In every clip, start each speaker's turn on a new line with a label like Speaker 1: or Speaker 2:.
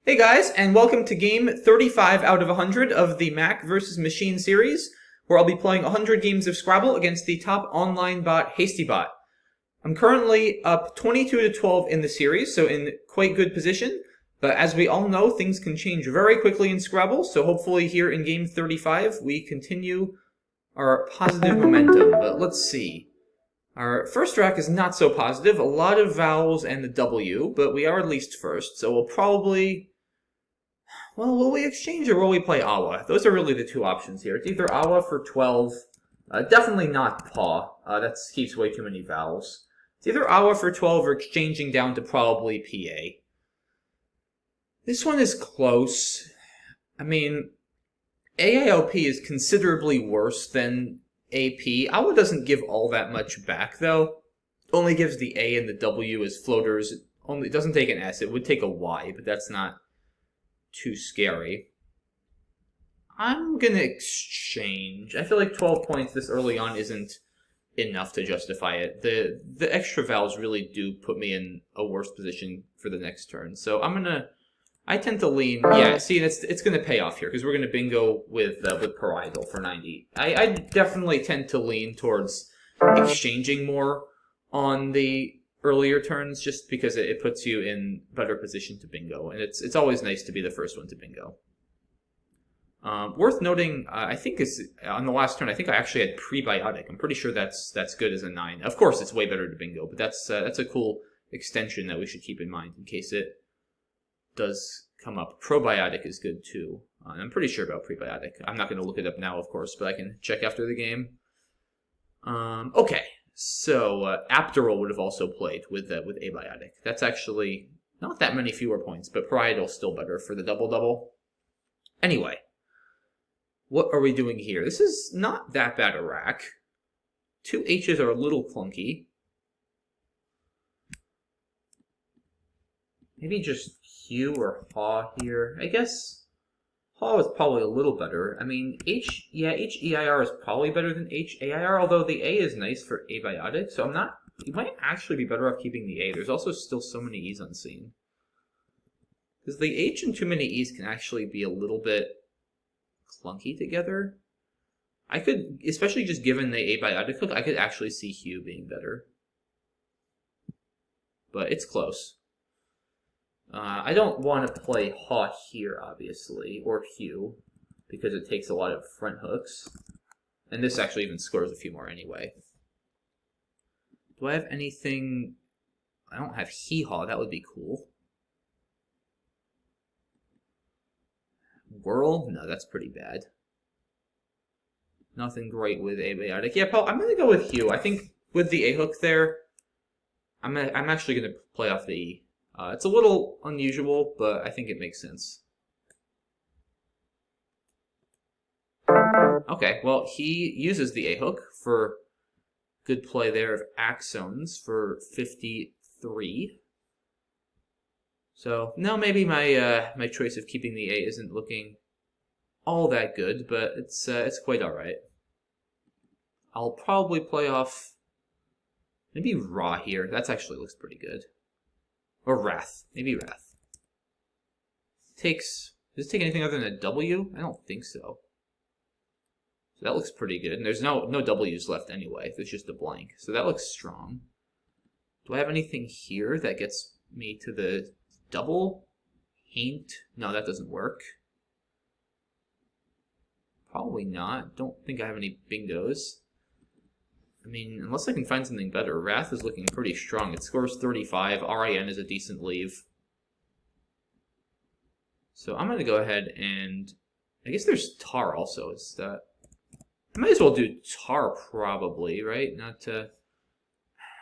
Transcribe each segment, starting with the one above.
Speaker 1: Hey guys, and welcome to game 35 out of 100 of the Mack vs. Machine series, where I'll be playing 100 games of Scrabble against the top online bot, HastyBot. I'm currently up 22 to 12 in the series, so in quite good position, but as we all know, things can change very quickly in Scrabble, so hopefully here in game 35 we continue our positive momentum. But let's see. Our first rack is not so positive, a lot of vowels and the W, but we are at least first, so we'll probably... Well, will we exchange or will we play Awa? Those are really the two options here. It's either Awa for 12, definitely not Paw. That keeps way too many vowels. It's either Awa for 12 or exchanging down to probably PA. This one is close. I mean, AIOP is considerably worse than AP. Awa doesn't give all that much back, though. Only gives the A and the W as floaters. It doesn't take an S. It would take a Y, but that's not too scary. I'm gonna exchange. I feel like 12 points this early on isn't enough to justify it. The extra vowels really do put me in a worse position for the next turn. So I tend to lean. Yeah, see, it's gonna pay off here because we're gonna bingo with prevail for 90. I definitely tend to lean towards exchanging more on the earlier turns, just because it puts you in better position to bingo, and it's always nice to be the first one to bingo. Worth noting, I think is on the last turn, I think I actually had prebiotic. I'm pretty sure that's good as a 9. Of course, it's way better to bingo, but that's a cool extension that we should keep in mind in case it does come up. Probiotic is good too. I'm pretty sure about prebiotic. I'm not going to look it up now, of course, but I can check after the game. Okay. So, Apteral would have also played with Abiotic. That's actually not that many fewer points, but Parietal's still better for the double-double. Anyway, what are we doing here? This is not that bad a rack. 2 H's are a little clunky. Maybe just Q or Haw here. I guess Haw is probably a little better. I mean, H-E-I-R is probably better than H-A-I-R, although the A is nice for abiotic, so you might actually be better off keeping the A. There's also still so many E's unseen. Because the H and too many E's can actually be a little bit clunky together. I could, especially just given the abiotic hook, I could actually see Hugh being better. But it's close. I don't want to play Haw here, obviously, or Hugh, because it takes a lot of front hooks. And this actually even scores a few more anyway. Do I have anything... I don't have Hee-Haw, that would be cool. Whirl? No, that's pretty bad. Nothing great with abiotic. Yeah, I'm going to go with Hugh. I think with the A-hook there, I'm actually going to play off the E. It's a little unusual, but I think it makes sense. Okay, well, he uses the A-hook for good play there of Axones for 53. So, no, maybe my choice of keeping the A isn't looking all that good, but it's quite alright. I'll probably play off maybe Raw here. That actually looks pretty good. Or Wrath. Maybe Wrath. Does this take anything other than a W? I don't think so. So that looks pretty good. And there's no W's left anyway. There's just a blank. So that looks strong. Do I have anything here that gets me to the double? Haint? No, that doesn't work. Probably not. Don't think I have any bingos. I mean, unless I can find something better. Wrath is looking pretty strong. It scores 35. RIN is a decent leave. So I'm going to go ahead and... I guess there's Tar also. I might as well do Tar probably, right? Not to...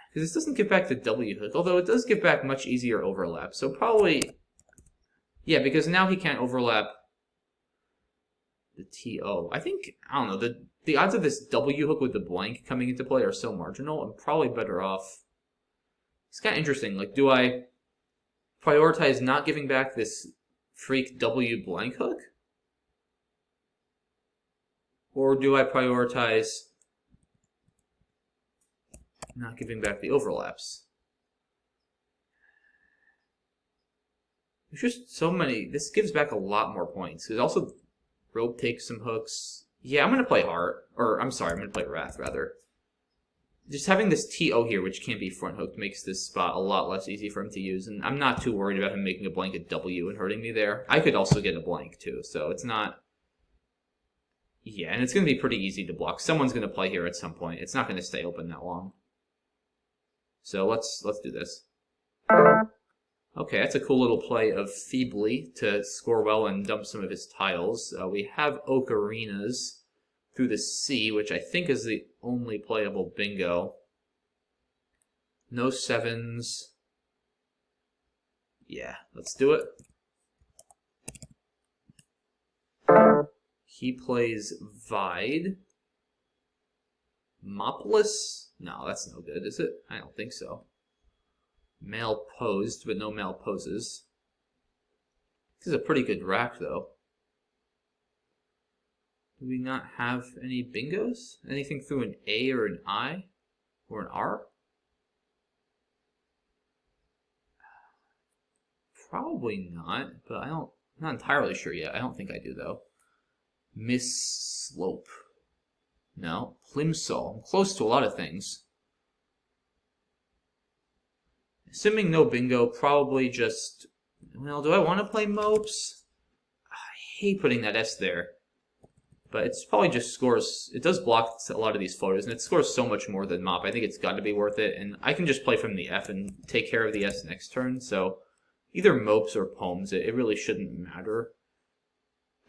Speaker 1: Because this doesn't give back the W hook, although it does give back much easier overlap. So probably... Yeah, because now he can't overlap the TO. I think, I don't know, the odds of this W hook with the blank coming into play are so marginal. I'm probably better off... It's kind of interesting. Like, do I prioritize not giving back this freak W blank hook? Or do I prioritize not giving back the overlaps? There's just so many. This gives back a lot more points. There's also rope takes some hooks. Yeah, I'm gonna play heart, or I'm sorry, I'm gonna play wrath rather. Just having this TO here, which can't be front hooked, makes this spot a lot less easy for him to use, and I'm not too worried about him making a blanket W and hurting me there. I could also get a blank too, so it's not. Yeah, and it's gonna be pretty easy to block. Someone's gonna play here at some point. It's not gonna stay open that long. So let's do this. Okay, that's a cool little play of Feebly to score well and dump some of his tiles. We have Ocarinas through the C, which I think is the only playable bingo. No sevens. Yeah, let's do it. He plays Vide. Mopless? No, that's no good, is it? I don't think so. Male posed, but no male poses. This is a pretty good rack, though. Do we not have any bingos? Anything through an A or an I? Or an R? Probably not, but I'm not entirely sure yet. I don't think I do, though. Miss Slope. No. Plimsoll. I'm close to a lot of things. Assuming no bingo, probably just... Well, do I want to play Mopes? I hate putting that S there. But it's probably just scores... It does block a lot of these floaters, and it scores so much more than Mop. I think it's got to be worth it, and I can just play from the F and take care of the S next turn, so... Either Mopes or Poems, it really shouldn't matter.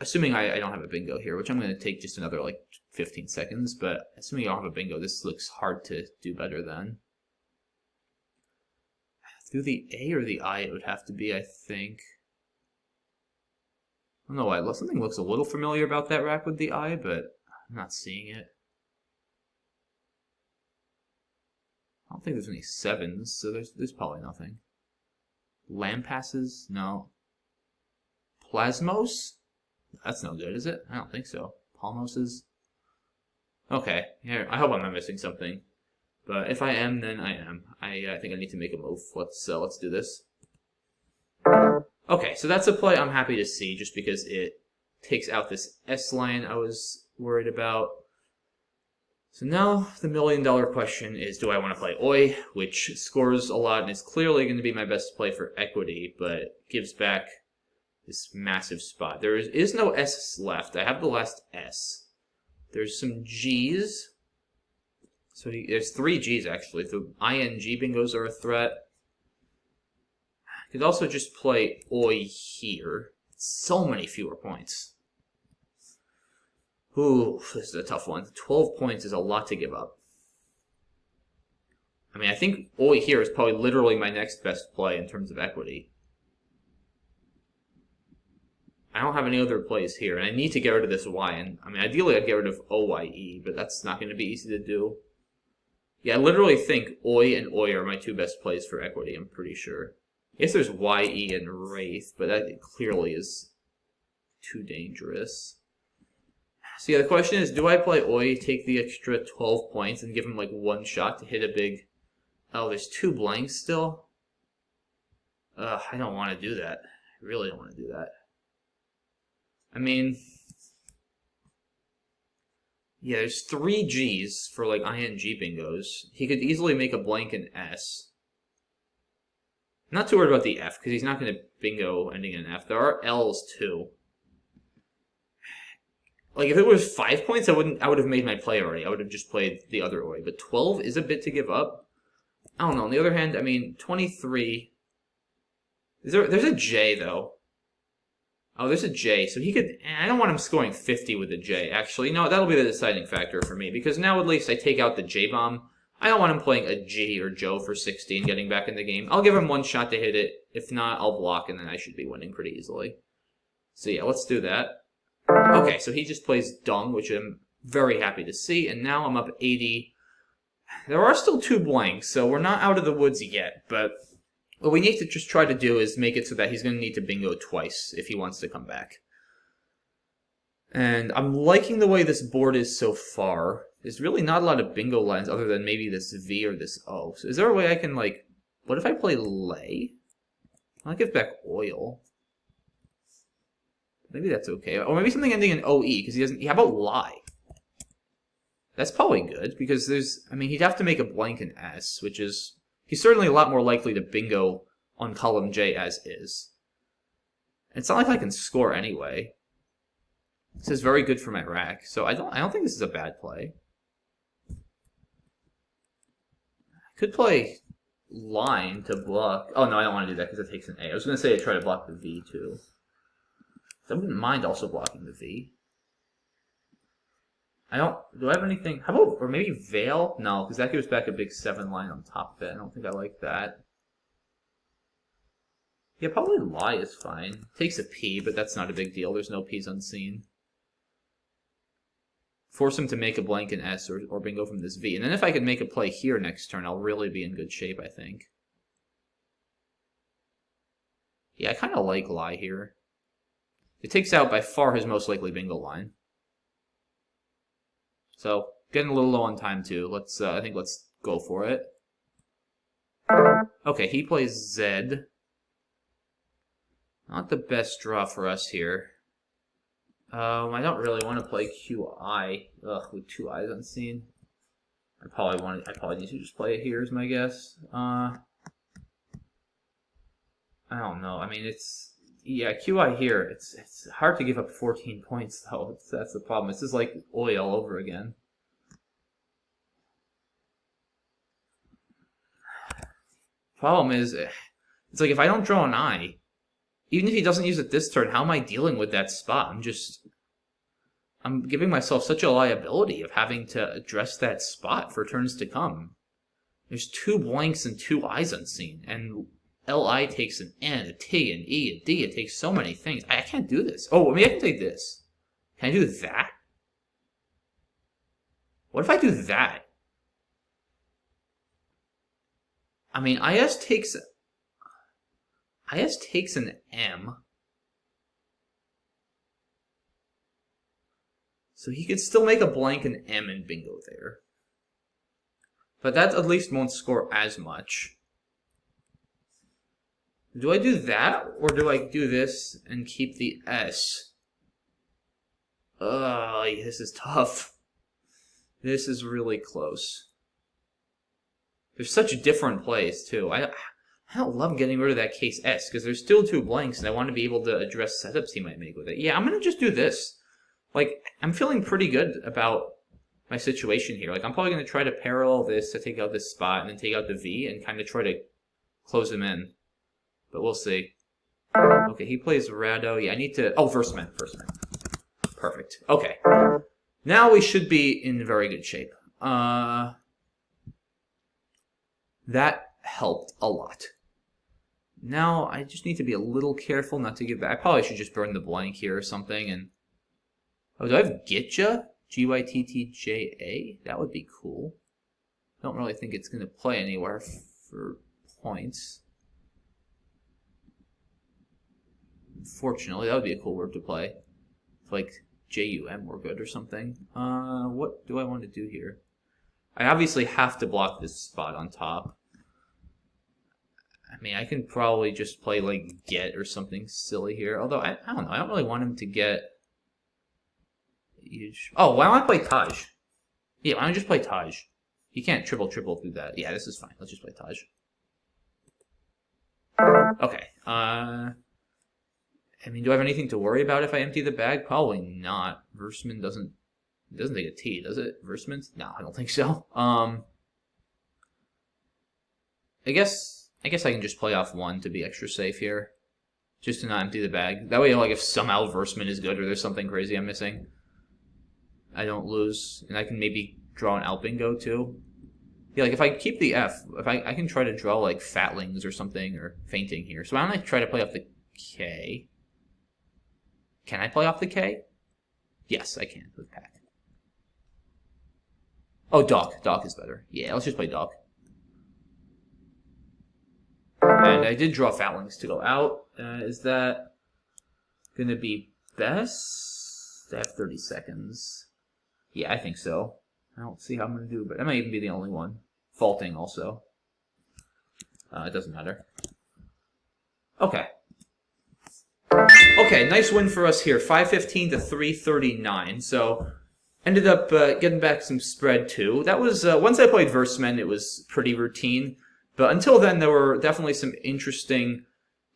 Speaker 1: Assuming I don't have a bingo here, which I'm going to take just another, 15 seconds, but assuming I don't have a bingo, this looks hard to do better than. Through the A or the I, it would have to be, I think. I don't know why. Something looks a little familiar about that rack with the I, but I'm not seeing it. I don't think there's any sevens, so there's probably nothing. Lampasses? No. Plasmos? That's no good, is it? I don't think so. Palmoses? Okay, here. I hope I'm not missing something. But if I am, then I am. I think I need to make a move. Let's do this. Okay, so that's a play I'm happy to see, just because it takes out this S line I was worried about. So now the million-dollar question is, do I want to play Oi, which scores a lot and is clearly going to be my best play for equity, but gives back this massive spot. There is no S left. I have the last S. There's some Gs. So there's 3 Gs, actually. The ING bingos are a threat. I could also just play Oi here. So many fewer points. Ooh, this is a tough one. 12 points is a lot to give up. I mean, I think Oi here is probably literally my next best play in terms of equity. I don't have any other plays here, and I need to get rid of this Y. And I mean, ideally I'd get rid of OYE, but that's not going to be easy to do. Yeah, I literally think Oi and Oi are my 2 best plays for equity, I'm pretty sure. Yes, there's YE and Wraith, but that clearly is too dangerous. So yeah, the question is, do I play Oi, take the extra 12 points, and give him 1 shot to hit a big... Oh, there's 2 blanks still? I don't want to do that. I really don't want to do that. I mean... Yeah, there's 3 Gs for, ING bingos. He could easily make a blank in S. I'm not too worried about the F, because he's not going to bingo ending in F. There are Ls, too. If it was 5 points, I would have made my play already. I would have just played the other way. But 12 is a bit to give up. I don't know. On the other hand, I mean, 23... There's a J, though. Oh, there's a J. So he could... I don't want him scoring 50 with a J, actually. No, that'll be the deciding factor for me. Because now at least I take out the J-bomb. I don't want him playing a G or Joe for 60 and getting back in the game. I'll give him 1 shot to hit it. If not, I'll block, and then I should be winning pretty easily. So yeah, let's do that. Okay, so he just plays Dung, which I'm very happy to see, and now I'm up 80. There are still 2 blanks, so we're not out of the woods yet, but what we need to just try to do is make it so that he's going to need to bingo twice if he wants to come back. And I'm liking the way this board is so far. There's really not a lot of bingo lines other than maybe this V or this O. So is there a way I can, what if I play Lay? I'll give back Oil. Maybe that's okay. Or maybe something ending in OE, because he doesn't... How about lie? That's probably good, because there's... I mean, he'd have to make a blank in S, which is... He's certainly a lot more likely to bingo on column J as is. It's not like I can score anyway. This is very good for my rack, so I don't think this is a bad play. I could play line to block. Oh no, I don't want to do that because it takes an A. I was going to say I try to block the V too. I wouldn't mind also blocking the V. Do I have anything? How about, or maybe Veil? No, because that gives back a big 7 line on top of it. I don't think I like that. Yeah, probably lie is fine. Takes a P, but that's not a big deal. There's no P's unseen. Force him to make a blank in S or bingo from this V. And then if I can make a play here next turn, I'll really be in good shape, I think. Yeah, I kind of like lie here. It takes out by far his most likely bingo line. So, getting a little low on time too. I think let's go for it. Okay, he plays Z. Not the best draw for us here. I don't really want to play QI. Ugh, with 2 eyes unseen. I probably need to just play it here is my guess. I don't know. I mean, yeah, QI here. It's hard to give up 14 points though. That's the problem. It's just like Oi all over again. Problem is, it's like if I don't draw an eye, even if he doesn't use it this turn, how am I dealing with that spot? I'm giving myself such a liability of having to address that spot for turns to come. There's 2 blanks and 2 eyes unseen, and LI takes an N, a T, an E, a D. It takes so many things. I can't do this. Oh, maybe I can take this. Can I do that? What if I do that? I mean, IS takes an M. So he could still make a blank and M and bingo there. But that at least won't score as much. Do I do that, or do I do this and keep the S? Ugh, this is tough. This is really close. There's such different plays, too. I don't love getting rid of that case S, because there's still 2 blanks, and I want to be able to address setups he might make with it. Yeah, I'm going to just do this. Like, I'm feeling pretty good about my situation here. Like, I'm probably going to try to parallel this to take out this spot, and then take out the V, and kind of try to close him in. But we'll see. Okay, he plays Rado. Yeah, I need to... Oh, Versman. Perfect. Okay. Now we should be in very good shape. That helped a lot. Now, I just need to be a little careful not to give that. I probably should just burn the blank here or something. And oh, do I have Gitja? Gyttja? That would be cool. I don't really think it's going to play anywhere for points. Unfortunately, that would be a cool word to play. If, like, JUM were good or something. What do I want to do here? I obviously have to block this spot on top. I mean, I can probably just play, like, get or something silly here. Although, I don't know. I don't really want him to get huge. Oh, why don't I play Taj? Yeah, why don't I just play Taj? He can't triple through that. Yeah, this is fine. Let's just play Taj. Okay. I mean, do I have anything to worry about if I empty the bag? Probably not. Versman doesn't take a T, does it? Versman? No, I don't think so. I guess I can just play off 1 to be extra safe here. Just to not empty the bag. That way, like, if somehow Versman is good or there's something crazy I'm missing, I don't lose. And I can maybe draw an out bingo, too. Yeah, like, if I keep the F, I can try to draw, like, fatlings or something, or fainting here. So why don't I try to play off the K? Can I play off the K? Yes, I can with Pack. Oh, Doc. Doc is better. Yeah, let's just play Doc. And I did draw fatlings to go out. Is that going to be best? I have 30 seconds. Yeah, I think so. I don't see how I'm going to do, but I might even be the only one. Faulting also. It doesn't matter. Okay. Okay, Okay, nice win for us here, 515 to 339. So ended up getting back some spread too. That was once I played Versemen, it was pretty routine. But until then, there were definitely some interesting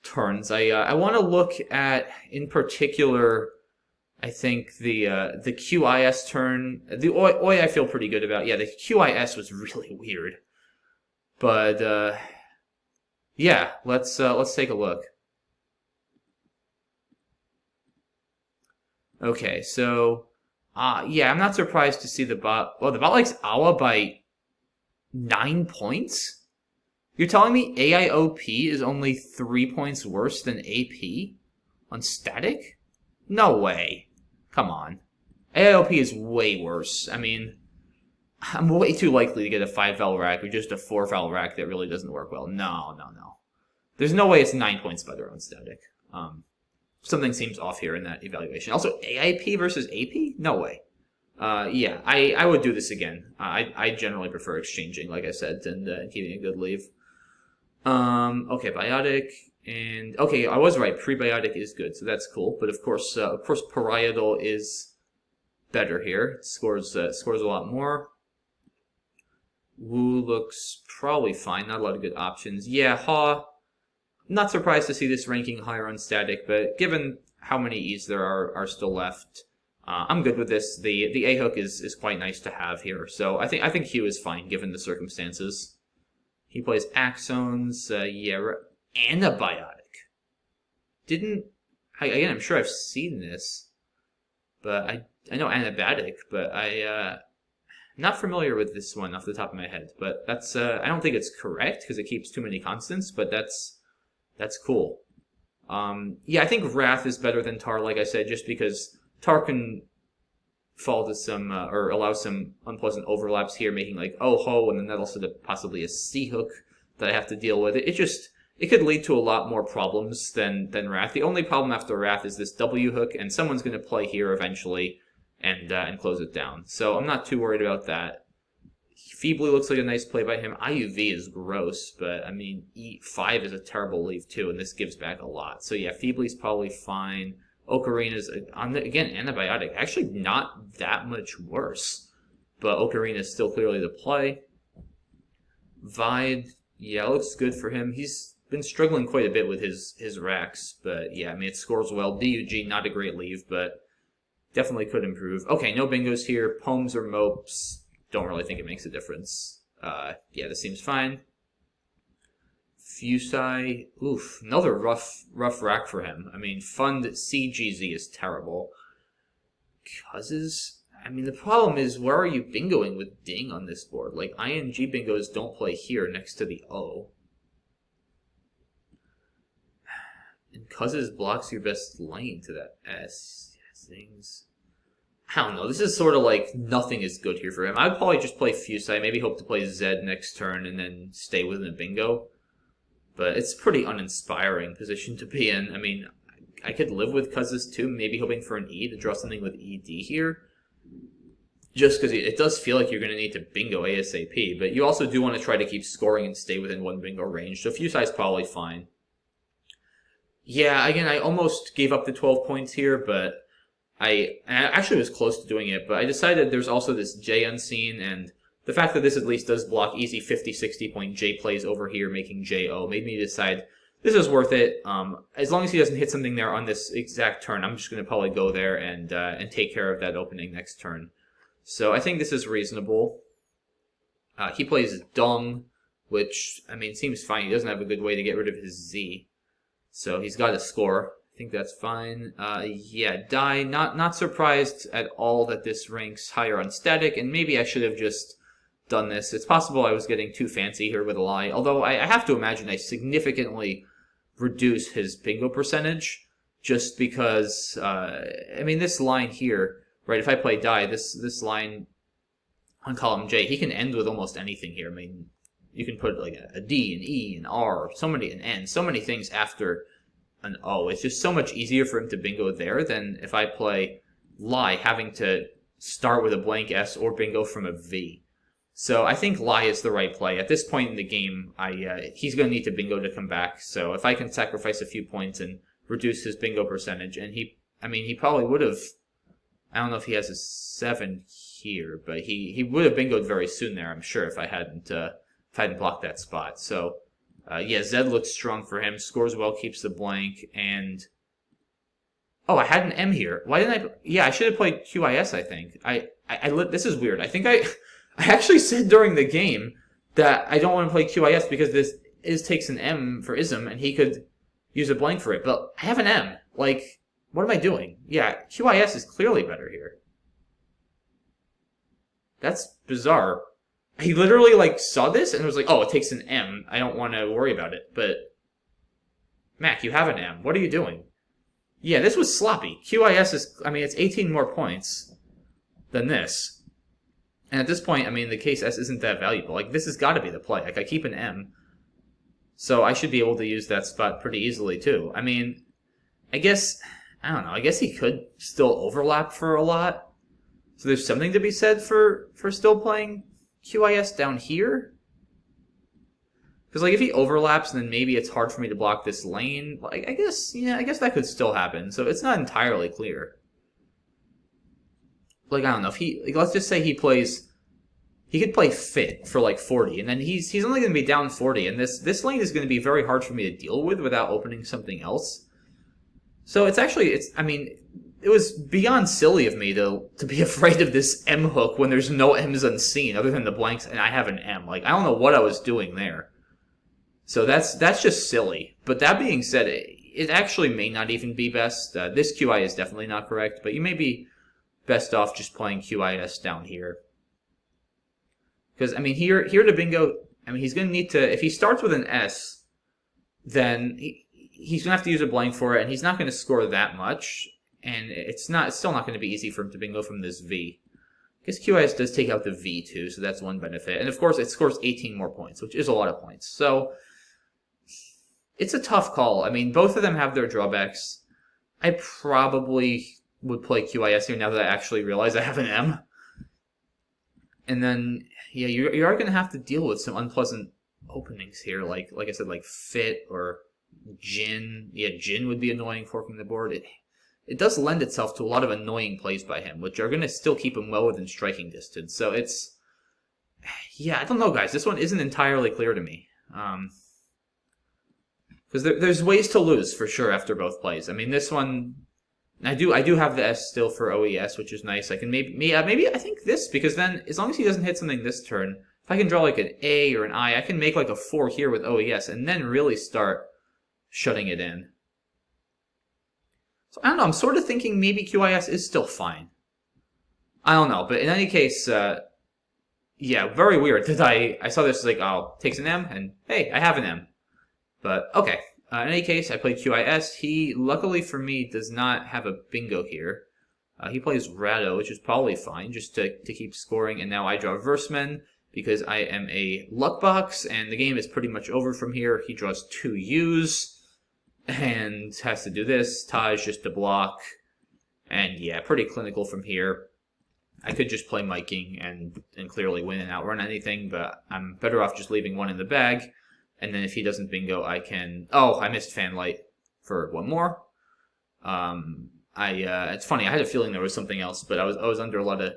Speaker 1: turns. I want to look at, in particular, I think the QIS turn. The Oi I feel pretty good about. Yeah, the QIS was really weird. But yeah, let's take a look. Okay, so yeah, I'm not surprised to see the bot. Well, the bot likes Awa by 9 points. You're telling me AIOP is only 3 points worse than AP on static? No way. Come on. AIOP is way worse. I mean, I'm way too likely to get a 5-val rack or just a 4-val rack that really doesn't work well. No. There's no way it's 9 points better on static. Something seems off here in that evaluation. Also, AIP versus AP? No way. Yeah, I would do this again. I generally prefer exchanging, like I said, and keeping a good leave. Okay, biotic, and okay, I was right. Prebiotic is good, so that's cool. But of course, parietal is better here. It scores a lot more. Wu looks probably fine. Not a lot of good options. Yeah, Ha. Not surprised to see this ranking higher on static, but given how many E's there are still left, I'm good with this. The A hook is quite nice to have here, so I think Hugh is fine given the circumstances. He plays Axons, yeah, Antibiotic. Again, I'm sure I've seen this, but I know Antibiotic, but I'm not familiar with this one off the top of my head. But that's, I don't think it's correct because it keeps too many constants, but that's cool. Yeah, I think Wrath is better than Tar, like I said, just because Tar can fall to some, or allow some unpleasant overlaps here, making like oh-ho, and then that also possibly a C-hook that I have to deal with. It could lead to a lot more problems than Wrath. The only problem after Wrath is this W-hook, and someone's going to play here eventually and close it down. So I'm not too worried about that. Feebly looks like a nice play by him. IUV is gross, but I mean, E5 is a terrible leave too, and this gives back a lot. So yeah, Feebly's probably fine. Ocarina's, again, Antibiotic. Actually not that much worse. But Ocarina is still clearly the play. Vide, yeah, looks good for him. He's been struggling quite a bit with his racks. But yeah, I mean, it scores well. DUG, not a great leave, but definitely could improve. Okay, no bingos here. Poems or mopes. Don't really think it makes a difference. Yeah, this seems fine. Fusai, oof, another rough rack for him. I mean, Fund CGZ is terrible. Cuzes, I mean, the problem is, where are you bingoing with Ding on this board? Like, ING bingos don't play here next to the O. And Cuzes blocks your best lane to that S. Yes, things. I don't know, this is sort of like nothing is good here for him. I'd probably just play Fusai, maybe hope to play Zed next turn and then stay within a bingo. But it's a pretty uninspiring position to be in. I mean, I could live with Cuzes too, maybe hoping for an E to draw something with ED here. Just because it does feel like you're going to need to bingo ASAP, but you also do want to try to keep scoring and stay within one bingo range, so Fusai's probably fine. Yeah, again, I almost gave up the 12 points here, but I actually was close to doing it, but I decided there's also this J unseen, and the fact that this at least does block easy 50-60 point J plays over here, making J-O, made me decide this is worth it. As long as he doesn't hit something there on this exact turn, I'm just going to probably go there and take care of that opening next turn. So I think this is reasonable. He plays Dung, which, I mean, seems fine. He doesn't have a good way to get rid of his Z. So he's got to score. I think that's fine. Yeah, Die. Not surprised at all that this ranks higher on static, and maybe I should have just done this. It's possible I was getting too fancy here with a lie, although I have to imagine I significantly reduce his bingo percentage just because, I mean, this line here, right, if I play Die, this line on column J, he can end with almost anything here. I mean, you can put like a D, an E, an R, an N, so many things after an O. It's just so much easier for him to bingo there than if I play Lie, having to start with a blank S or bingo from a V. So I think Lie is the right play. At this point in the game, he's going to need to bingo to come back. So if I can sacrifice a few points and reduce his bingo percentage. And he probably would have. I don't know if he has a 7 here, but he would have bingoed very soon there, I'm sure, if I hadn't blocked that spot. So yeah, Zed looks strong for him. Scores well, keeps the blank, and oh, I had an M here. Why didn't I? Yeah, I should have played QIS. I think this is weird. I think I actually said during the game that I don't want to play QIS because this takes an M for ism, and he could use a blank for it. But I have an M. Like, what am I doing? Yeah, QIS is clearly better here. That's bizarre. He literally, like, saw this and was like, oh, it takes an M. I don't want to worry about it. But, Mac, you have an M. What are you doing? Yeah, this was sloppy. QIS is, I mean, it's 18 more points than this. And at this point, I mean, the case S isn't that valuable. Like, this has got to be the play. Like, I keep an M. So I should be able to use that spot pretty easily, too. I mean, I guess, I don't know. I guess he could still overlap for a lot. So there's something to be said for still playing QIS down here. Because, like, if he overlaps, then maybe it's hard for me to block this lane. Like, I guess that could still happen. So it's not entirely clear. Like, I don't know. If he, like, let's just say he could play fit for, like, 40. And then he's only going to be down 40. And this lane is going to be very hard for me to deal with without opening something else. So I mean, it was beyond silly of me to be afraid of this M hook when there's no M's unseen other than the blanks and I have an M. Like, I don't know what I was doing there. So that's just silly. But that being said, it actually may not even be best. This QI is definitely not correct, but you may be best off just playing QIS down here. Because, I mean, here to bingo, I mean, he's going to need to, if he starts with an S, then he's going to have to use a blank for it, and he's not going to score that much. And it's still not going to be easy for him to bingo from this V. I guess QIS does take out the V too, so that's one benefit. And of course, it scores 18 more points, which is a lot of points. So it's a tough call. I mean, both of them have their drawbacks. I probably would play QIS here now that I actually realize I have an M. And then, yeah, you are going to have to deal with some unpleasant openings here, like I said, like Fit or Jin. Yeah, Jin would be annoying forking the board. It does lend itself to a lot of annoying plays by him, which are going to still keep him well within striking distance. So it's, yeah, I don't know, guys. This one isn't entirely clear to me. Because there's ways to lose, for sure, after both plays. I mean, this one, I do have the S still for OES, which is nice. I can maybe I think this, because then, as long as he doesn't hit something this turn, if I can draw like an A or an I can make like a 4 here with OES, and then really start shutting it in. So I don't know, I'm sort of thinking maybe QIS is still fine. I don't know, but in any case, yeah, very weird that I saw this like, oh, takes an M, and hey, I have an M. But, okay. In any case, I played QIS. He, luckily for me, does not have a bingo here. He plays Rado, which is probably fine, just to keep scoring. And now I draw Verseman, because I am a luck box, and the game is pretty much over from here. He draws 2 U's, and has to do this. Taj just to block. And yeah, pretty clinical from here. I could just play miking and clearly win and outrun anything, but I'm better off just leaving 1 in the bag. And then if he doesn't bingo, I can... Oh, I missed Fanlight for 1 more. It's funny, I had a feeling there was something else, but I was under a lot of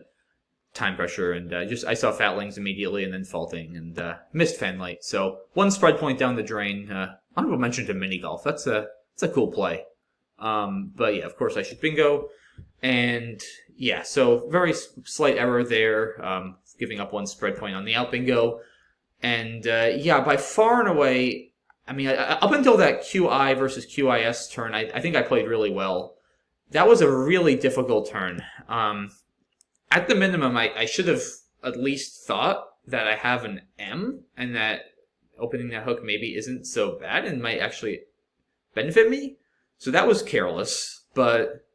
Speaker 1: time pressure, and I saw Fatlings immediately and then faulting, and missed Fanlight. So 1 spread point down the drain. Honorable mention to mini golf. That's a cool play. But yeah, of course I should bingo. And yeah, so very slight error there, giving up 1 spread point on the out bingo. And yeah, by far and away, I mean, up until that QI versus QIS turn, I think I played really well. That was a really difficult turn. At the minimum, I should have at least thought that I have an M, and that opening that hook maybe isn't so bad and might actually benefit me. So that was careless, but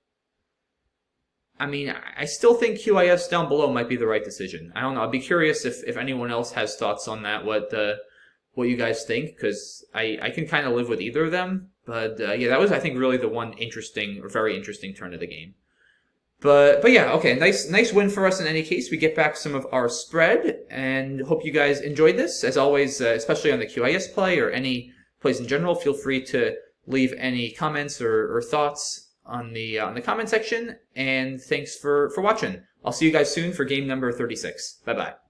Speaker 1: I mean, I still think QIS down below might be the right decision. I don't know. I'd be curious if anyone else has thoughts on that, what you guys think, because I can kind of live with either of them. But yeah, that was, I think, really the one interesting or very interesting turn of the game. But yeah, okay, nice win for us in any case. We get back some of our spread, and hope you guys enjoyed this. As always, especially on the QIS play or any plays in general, feel free to leave any comments or thoughts on the comment section. And thanks for watching. I'll see you guys soon for game number 36. Bye bye.